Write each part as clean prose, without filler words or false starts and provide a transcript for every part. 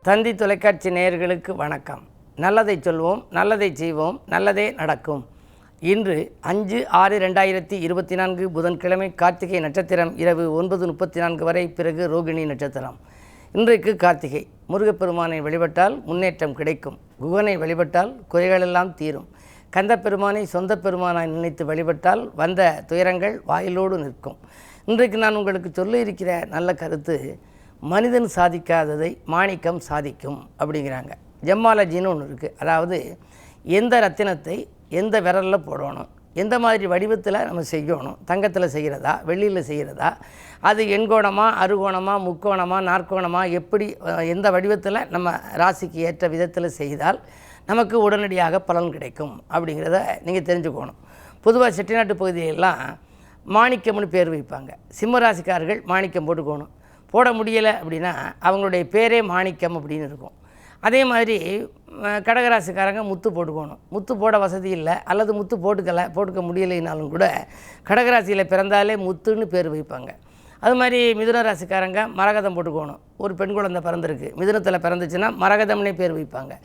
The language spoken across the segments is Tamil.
தந்தி தொலைக்காட்சி நேயர்களுக்கு வணக்கம். நல்லதை சொல்வோம், நல்லதை செய்வோம், நல்லதே நடக்கும். இன்று 5/6/2024 புதன்கிழமை கார்த்திகை நட்சத்திரம் இரவு 9:34 வரை, பிறகு ரோகிணி நட்சத்திரம். இன்றைக்கு கார்த்திகை. முருகப்பெருமானை வழிபட்டால் முன்னேற்றம் கிடைக்கும். குகனை வழிபட்டால் குறைகளெல்லாம் தீரும். கந்தப்பெருமானை சொந்த பெருமானாய் நினைத்து வழிபட்டால் வந்த துயரங்கள் வாயிலோடு நிற்கும். இன்றைக்கு நான் உங்களுக்கு சொல்ல இருக்கிற நல்ல கருத்து, மனிதன் சாதிக்காததை மாணிக்கம் சாதிக்கும் அப்படிங்கிறாங்க. ஜெம்மாலஜின்னு ஒன்று இருக்குது. அதாவது எந்த ரத்தினத்தை எந்த விரலில் போடணும், எந்த மாதிரி வடிவத்தில் நம்ம செய்யணும், தங்கத்தில் செய்கிறதா வெள்ளியில் செய்கிறதா, அது எண்கோணமா அறுகோணமா முக்கோணமா நாற்கோணமா, எப்படி எந்த வடிவத்தில் நம்ம ராசிக்கு ஏற்ற விதத்தில் செய்தால் நமக்கு உடனடியாக பலன் கிடைக்கும் அப்படிங்கிறத நீங்கள் தெரிஞ்சுக்கணும். பொதுவாக செட்டிநாட்டு பகுதியெல்லாம் மாணிக்கம்னு பேர் வைப்பாங்க. சிம்ம ராசிக்காரர்கள் மாணிக்கம் போட்டுக்கணும். போட முடியலை அப்படின்னா அவங்களுடைய பேரே மாணிக்கம் அப்படின்னு இருக்கும். அதே மாதிரி கடகராசிக்காரங்க முத்து போட்டுக்கணும். முத்து போட வசதி இல்லை அல்லது முத்து போட்டுக்க முடியலைனாலும் கூட கடகராசியில் பிறந்தாலே முத்துன்னு பேர் வைப்பாங்க. அது மாதிரி மிதுன ராசிக்காரங்க மரகதம் போட்டுக்கணும். ஒரு பெண் குழந்தை பிறந்திருக்கு, மிதுனத்தில் பிறந்துச்சுன்னா மரகதம்னே பேர் வைப்பாங்க.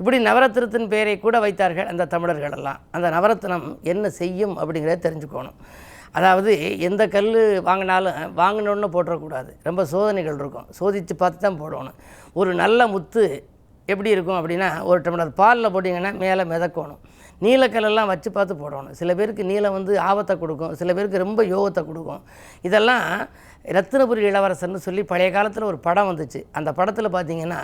இப்படி நவரத்தினத்தின் பெயரை கூட வைத்தார்கள் அந்த தமிழர்களெல்லாம். அந்த நவரத்தினம் என்ன செய்யும் அப்படிங்கிறத தெரிஞ்சுக்கணும். அதாவது எந்த கல் வாங்கினாலும் வாங்கினோன்னு போட்டுறக்கூடாது. ரொம்ப சோதனைகள் இருக்கும், சோதித்து பார்த்து தான் போடணும். ஒரு நல்ல முத்து எப்படி இருக்கும் அப்படின்னா, ஒரு டம்ளர் பாலில் போட்டிங்கன்னா மேலே மிதக்கணும். நீலக்கல்லெல்லாம் வச்சு பார்த்து போடணும். சில பேருக்கு நீலம் ஆபத்தை கொடுக்கும், சில பேருக்கு ரொம்ப யோகத்தை கொடுக்கும். இதெல்லாம் ரத்தினபுரி இளவரசர்னு சொல்லி பழைய காலத்தில் ஒரு படம் வந்துச்சு. அந்த படத்தில் பார்த்திங்கன்னா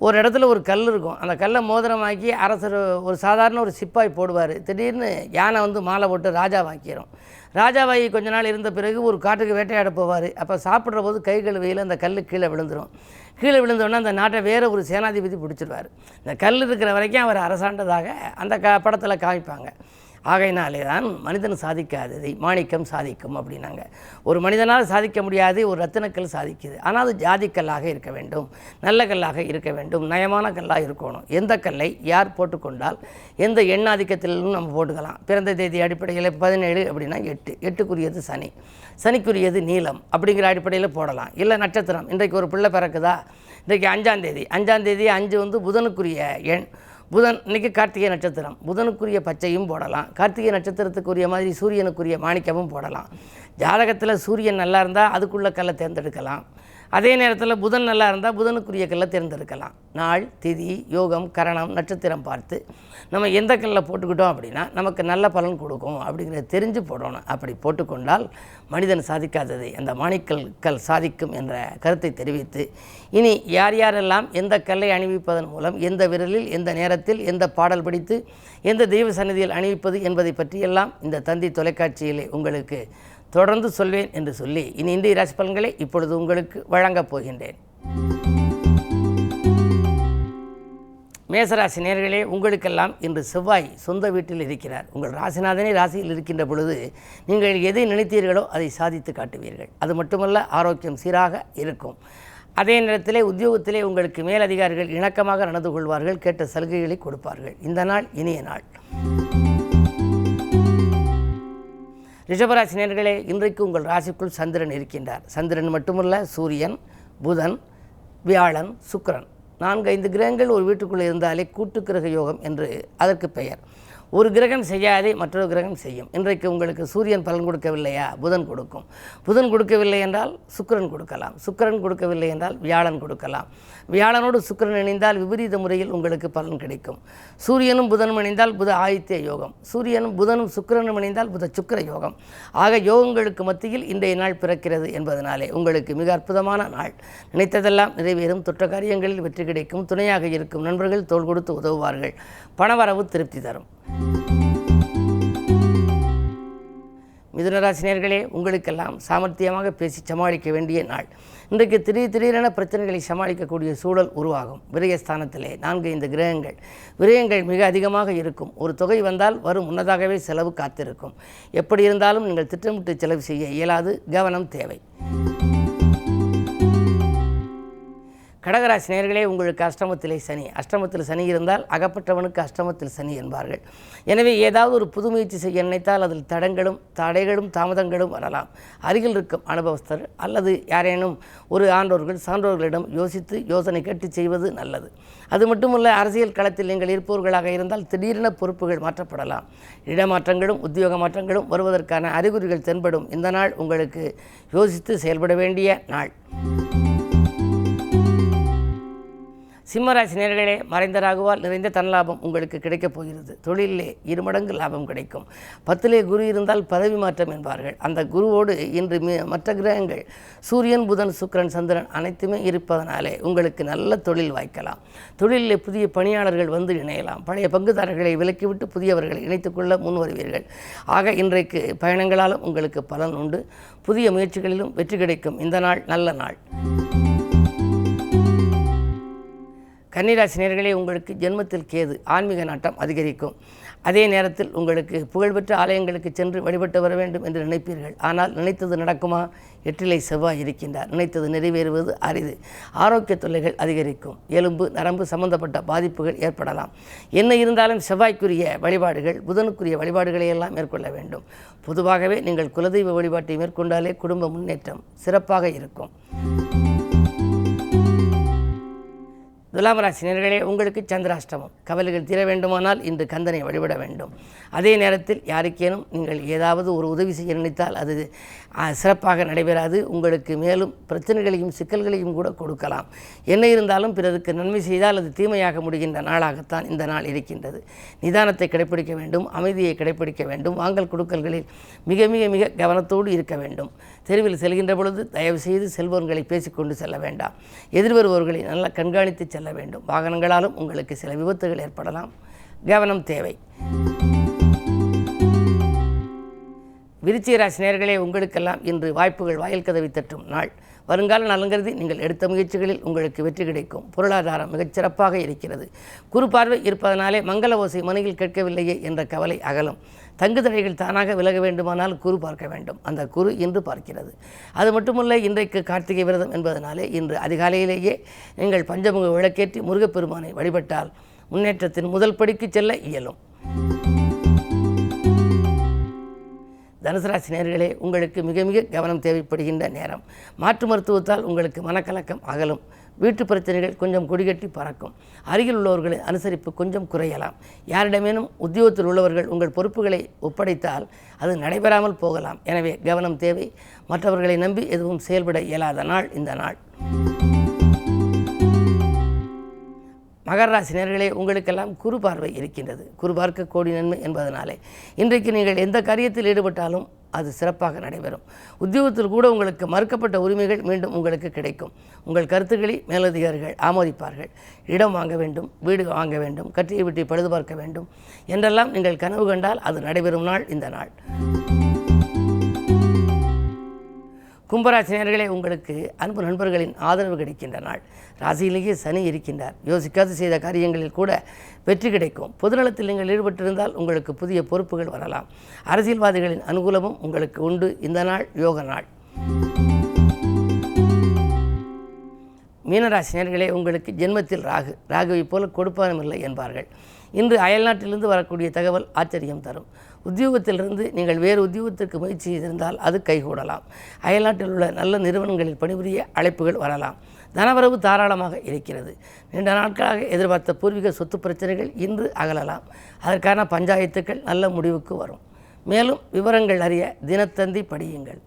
ஒரு இடத்துல ஒரு கல் இருக்கும். அந்த கல்லை மோதிரமாக்கி அரசர் ஒரு சாதாரண ஒரு சிப்பாய் போடுவார். திடீர்னு யானை மாலை போட்டு ராஜாவாக்கிடும். ராஜாவாகி கொஞ்ச நாள் இருந்த பிறகு ஒரு காட்டுக்கு வேட்டையாட போவார். அப்போ சாப்பிட்ற போது கை கழுவையில் அந்த கல் கீழே விழுந்துடும். கீழே விழுந்தோடனே அந்த நாட்டை வேறு ஒரு சேனாதிபதி பிடிச்சிடுவார். இந்த கல் இருக்கிற வரைக்கும் அவர் அரசாண்டதாக அந்த படத்தில் காமிப்பாங்க. ஆகையினாலே தான் மனிதன் சாதிக்காததை மாணிக்கம் சாதிக்கும் அப்படின்னாங்க. ஒரு மனிதனால் சாதிக்க முடியாது, ஒரு ரத்தினக்கல் சாதிக்குது. ஆனால் அது ஜாதிக்கல்லாக இருக்க வேண்டும், நல்ல கல்லாக இருக்க வேண்டும், நயமான கல்லாக இருக்கணும். எந்த கல்லை யார் போட்டுக்கொண்டால் எந்த எண்ணாதிக்கத்திலும் நம்ம போட்டுக்கலாம். பிறந்த தேதி அடிப்படையில் 17 அப்படின்னா 8, 8க்குரியது சனி, சனிக்குரியது நீலம் அப்படிங்கிற அடிப்படையில் போடலாம். இல்லை நட்சத்திரம், இன்றைக்கு ஒரு பிள்ளை பிறக்குதா, இன்றைக்கு 5ஆம் தேதி 5 புதனுக்குரிய எண். புதன் இன்றைக்கி கார்த்திகை நட்சத்திரம், புதனுக்குரிய பச்சையும் போடலாம். கார்த்திகை நட்சத்திரத்துக்குரிய மாதிரி சூரியனுக்குரிய மாணிக்கமும் போடலாம். ஜாதகத்தில் சூரியன் நல்லா இருந்தால் அதுக்குள்ள கல்லை தேர்ந்தெடுக்கலாம். அதே நேரத்தில் புதன் நல்லா இருந்தால் புதனுக்குரிய கல்லை தேர்ந்தெடுக்கலாம். நாள், திதி, யோகம், கரணம், நட்சத்திரம் பார்த்து நம்ம எந்த கல்லை போட்டுக்கிட்டோம் அப்படின்னா நமக்கு நல்ல பலன் கொடுக்கும் அப்படிங்கிறத தெரிஞ்சு போடணும். அப்படி போட்டுக்கொண்டால் மனிதன் சாதிக்காததை அந்த மாணிக்கல் சாதிக்கும் என்ற கருத்தை தெரிவித்து, இனி யார் யாரெல்லாம் எந்த கல்லை அணிவிப்பதன் மூலம் எந்த விரலில் எந்த நேரத்தில் எந்த பாடல் படித்து எந்த தெய்வ சந்நிதியில் அணிவிப்பது என்பதை பற்றியெல்லாம் இந்த தந்தி தொலைக்காட்சியிலே உங்களுக்கு தொடர்ந்து சொல்வேன் என்று சொல்லி, இனி இந்திய ராசி பலன்களை இப்பொழுது உங்களுக்கு வழங்கப் போகின்றேன். மேசராசி நேயர்களே, உங்களுக்கெல்லாம் இன்று செவ்வாய் சொந்த வீட்டில் இருக்கிறார். உங்கள் ராசிநாதனே ராசியில் இருக்கின்ற பொழுது நீங்கள் எதை நினைத்தீர்களோ அதை சாதித்து காட்டுவீர்கள். அது மட்டுமல்ல, ஆரோக்கியம் சீராக இருக்கும். அதே நேரத்திலே உத்தியோகத்திலே உங்களுக்கு மேலதிகாரிகள் இணக்கமாக நடந்து கொள்வார்கள், கேட்ட சலுகைகளை கொடுப்பார்கள். இந்த நாள் இனிய நாள். ரிஷபராசி நேயர்களே, இன்றைக்கு உங்கள் ராசிக்குள் சந்திரன் இருக்கின்றார். சந்திரன் மட்டுமல்ல, சூரியன், புதன், வியாழன், சுக்கிரன், 4-5 கிரகங்கள் ஒரு வீட்டுக்குள்ளே இருந்தாலே கூட்டு கிரக யோகம் என்று அதற்கு பெயர். ஒரு கிரகம் செய்யாதே மற்றொரு கிரகம் செய்யும். இன்றைக்கு உங்களுக்கு சூரியன் பலன் கொடுக்கவில்லையா, புதன் கொடுக்கும். புதன் கொடுக்கவில்லை என்றால் சுக்கிரன் கொடுக்கலாம். சுக்கிரன் கொடுக்கவில்லை என்றால் வியாழன் கொடுக்கலாம். வியாழனோடு சுக்கிரன் இணைந்தால் விபரீத முறையில் உங்களுக்கு பலன் கிடைக்கும். சூரியனும் புதனும் இணைந்தால் புத ஆதித்ய யோகம். சூரியனும் புதனும் சுக்கிரனும் இணைந்தால் புத சுக்கிர யோகம். ஆக யோகங்களுக்கு மத்தியில் இன்றைய நாள் பிறக்கிறது என்பதனாலே உங்களுக்கு மிக அற்புதமான நாள். நினைத்ததெல்லாம் நிறைவேறும். தொற்ற காரியங்களில் வெற்றி கிடைக்கும். துணையாக இருக்கும் நண்பர்கள் தோள் கொடுத்து உதவுவார்கள். பணவரவு திருப்தி தரும். மிதுனராசி நேயர்களே, உங்களுக்கெல்லாம் சாமர்த்தியமாக பேசி சமாளிக்க வேண்டிய நாள். இன்றைக்கு திடீரென பிரச்சனைகளை சமாளிக்கக்கூடிய சூழல் உருவாகும். விரயஸ்தானத்திலே 4-5 கிரகங்கள், விரயங்கள் மிக அதிகமாக இருக்கும். ஒரு தொகை வந்தால் வரும் முன்னதாகவே செலவு காத்திருக்கும். எப்படி இருந்தாலும் நீங்கள் திட்டமிட்டு செலவு செய்ய இயலாது, கவனம் தேவை. கடகராசி நேயர்களே, உங்களுக்கு அஷ்டமத்திலே சனி. அஷ்டமத்தில் சனி இருந்தால் அகப்பட்டவனுக்கு அஷ்டமத்தில் சனி என்பார்கள். எனவே ஏதாவது ஒரு புது முயற்சி செய்ய நினைத்தால் அதில் தடைகளும் தாமதங்களும் வரலாம். அருகில் இருக்கும் அனுபவஸ்தர் அல்லது யாரேனும் ஒரு ஆண்டோர்கள் சான்றோர்களிடம் யோசனை கேட்டு செய்வது நல்லது. அது மட்டுமல்ல, அரசியல் களத்தில் நீங்கள் இருப்பவர்களாக இருந்தால் திடீரென பொறுப்புகள் மாற்றப்படலாம். இடமாற்றங்களும் உத்தியோக மாற்றங்களும் வருவதற்கான அறிகுறிகள் தென்படும். இந்த நாள் உங்களுக்கு யோசித்து செயல்பட வேண்டிய நாள். சிம்மராசி நேயர்களே, மறைந்த ராகுவால் நிறைந்த தனலாபம் உங்களுக்கு கிடைக்கப் போகிறது. தொழிலிலே 2 மடங்கு லாபம் கிடைக்கும். 10லே குரு இருந்தால் பதவி மாற்றம் என்பார்கள். அந்த குருவோடு இன்று மற்ற கிரகங்கள் சூரியன், புதன், சுக்கிரன், சந்திரன் அனைத்துமே இருப்பதனாலே உங்களுக்கு நல்ல தொழில் வாய்க்கலாம். தொழிலிலே புதிய பணியாளர்கள் வந்து இணையலாம். பழைய பங்குதாரர்களை விலக்கிவிட்டு புதியவர்களை இணைத்துக்கொள்ள முன் வருவீர்கள். ஆக இன்றைக்கு பயணங்களாலும் உங்களுக்கு பலன் உண்டு. புதிய முயற்சிகளிலும் வெற்றி கிடைக்கும். இந்த நாள் நல்ல நாள். கன்னிராசி நேயர்களே, உங்களுக்கு ஜென்மத்தில் கேது. ஆன்மீக நாட்டம் அதிகரிக்கும். அதே நேரத்தில் உங்களுக்கு புகழ்பெற்ற ஆலயங்களுக்கு சென்று வழிபட்டு வர வேண்டும் என்று நினைப்பீர்கள். ஆனால் நினைத்தது நடக்குமா? 8லே செவ்வாய் இருக்கின்றார். நினைத்தது நிறைவேறுவது அரிது. ஆரோக்கிய தொல்லைகள் அதிகரிக்கும். எலும்பு நரம்பு சம்பந்தப்பட்ட பாதிப்புகள் ஏற்படலாம். என்ன இருந்தாலும் செவ்வாய்க்குரிய வழிபாடுகள், புதனுக்குரிய வழிபாடுகளை எல்லாம் மேற்கொள்ள வேண்டும். பொதுவாகவே நீங்கள் குலதெய்வ வழிபாட்டை மேற்கொண்டாலே குடும்ப முன்னேற்றம் சிறப்பாக இருக்கும். துலாம் ராசி நேயர்களே, உங்களுக்கு சந்திராஷ்டமம். கவலைகள் தீர வேண்டுமானால் இன்று கந்தனை வழிபட வேண்டும். அதே நேரத்தில் யாருக்கேனும் நீங்கள் ஏதாவது ஒரு உதவி செய்ய நினைத்தால் அது சிறப்பாக நடைபெறாது. உங்களுக்கு மேலும் பிரச்சனைகளையும் சிக்கல்களையும் கூட கொடுக்கலாம். என்ன இருந்தாலும் பிறருக்கு நன்மை செய்தால் அது தீமையாக முடிகின்ற நாளாகத்தான் இந்த நாள் இருக்கின்றது. நிதானத்தை கடைப்பிடிக்க வேண்டும். அமைதியை கடைப்பிடிக்க வேண்டும். வாங்கல் கொடுக்கல்களில் மிக மிக மிக கவனத்தோடு இருக்க வேண்டும். தெருவில் செல்கின்ற பொழுது தயவு செய்து செல்போன்களை பேசிக்கொண்டு செல்ல வேண்டாம். எதிர்வருபவர்களை நல்லா கண்காணித்து செல்ல வேண்டும். வாகனங்களாலும் உங்களுக்கு சில விபத்துகள் ஏற்படலாம். கவனம் தேவை. விருச்சிக ராசி நேயர்களே, உங்களுக்கெல்லாம் இன்று வாய்ப்புகள் வாயில் கதவை தட்டும் நாள். வருங்கால நலங்கருதி நீங்கள் எடுத்த முயற்சிகளில் உங்களுக்கு வெற்றி கிடைக்கும். பொருளாதாரம் மிகச்சிறப்பாக இருக்கிறது. குறு பார்வை இருப்பதனாலே மங்கள ஓசை மனையில் கேட்கவில்லையே என்ற கவலை அகலும். தங்கு தடைகள் தானாக விலக வேண்டுமானால் குரு பார்க்க வேண்டும். அந்த குரு இன்று பார்க்கிறது. அது மட்டுமல்ல, இன்றைக்கு கார்த்திகை விரதம் என்பதனாலே இன்று அதிகாலையிலேயே நீங்கள் பஞ்சமுக விளக்கேற்றி முருகப்பெருமானை வழிபட்டால் முன்னேற்றத்தின் முதல் படிக்கு செல்ல இயலும். தனுசு ராசி நேயர்களே, உங்களுக்கு மிக மிக கவனம் தேவைப்படுகின்ற நேரம். மாற்று மருத்துவத்தால் உங்களுக்கு மனக்கலக்கம் அகலும். வீட்டு பிரச்சனைகள் கொஞ்சம் கொடிகட்டி பறக்கும். அருகில் உள்ளவர்களின் அனுசரிப்பு கொஞ்சம் குறையலாம். யாரிடமேனும் உத்தியோகத்தில் உள்ளவர்கள் உங்கள் பொறுப்புகளை ஒப்படைத்தால் அது நடைபெறாமல் போகலாம். எனவே கவனம் தேவை. மற்றவர்களை நம்பி எதுவும் செயல்பட இயலாத நாள் இந்த நாள். மகர ராசி நேயர்களே, உங்களுக்கெல்லாம் குரு பார்வை இருக்கின்றது. குரு பார்க்க கோடி நன்மை என்பதனாலே இன்றைக்கு நீங்கள் எந்த காரியத்தில் ஈடுபட்டாலும் அது சிறப்பாக நடைபெறும். உத்தியோகத்தில் கூட உங்களுக்கு மறுக்கப்பட்ட உரிமைகள் மீண்டும் உங்களுக்கு கிடைக்கும். உங்கள் கருத்துக்களை மேலதிகாரிகள் ஆமோதிப்பார்கள். இடம் வாங்க வேண்டும், வீடு வாங்க வேண்டும், கட்டியை விட்டு பழுது பார்க்க வேண்டும் என்றெல்லாம் நீங்கள் கனவு கண்டால் அது நடைபெறும் நாள் இந்த நாள். கும்பராசி நேயர்களே, உங்களுக்கு அன்பு நண்பர்களின் ஆதரவு கிடைக்கின்ற நாள். ராசியிலேயே சனி இருக்கின்றார். யோசிக்காது செய்த காரியங்களில் கூட வெற்றி கிடைக்கும். பொதுநலத்தில் நீங்கள் ஈடுபட்டிருந்தால் உங்களுக்கு புதிய பொறுப்புகள் வரலாம். அரசியல்வாதிகளின் அனுகூலமும் உங்களுக்கு உண்டு. இந்த நாள் யோக நாள். மீனராசி நேயர்களே, உங்களுக்கு ஜென்மத்தில் ராகுவை போல கொடுப்பானும் இல்லை என்பார்கள். இன்று அயல்நாட்டிலிருந்து வரக்கூடிய தகவல் ஆச்சரியம் தரும். உத்தியோகத்திலிருந்து நீங்கள் வேறு உத்தியோகத்திற்கு முயற்சி செய்திருந்தால் அது கைகூடலாம். அயல்நாட்டில் உள்ள நல்ல நிறுவனங்களில் பணிபுரிய அழைப்புகள் வரலாம். தனவரவு தாராளமாக இருக்கிறது. நீண்ட நாட்களாக எதிர்பார்த்த பூர்வீக சொத்து பிரச்சனைகள் இன்று அகலலாம். அதற்கான பஞ்சாயத்துக்கள் நல்ல முடிவுக்கு வரும். மேலும் விவரங்கள் அறிய தினத்தந்தி படியுங்கள்.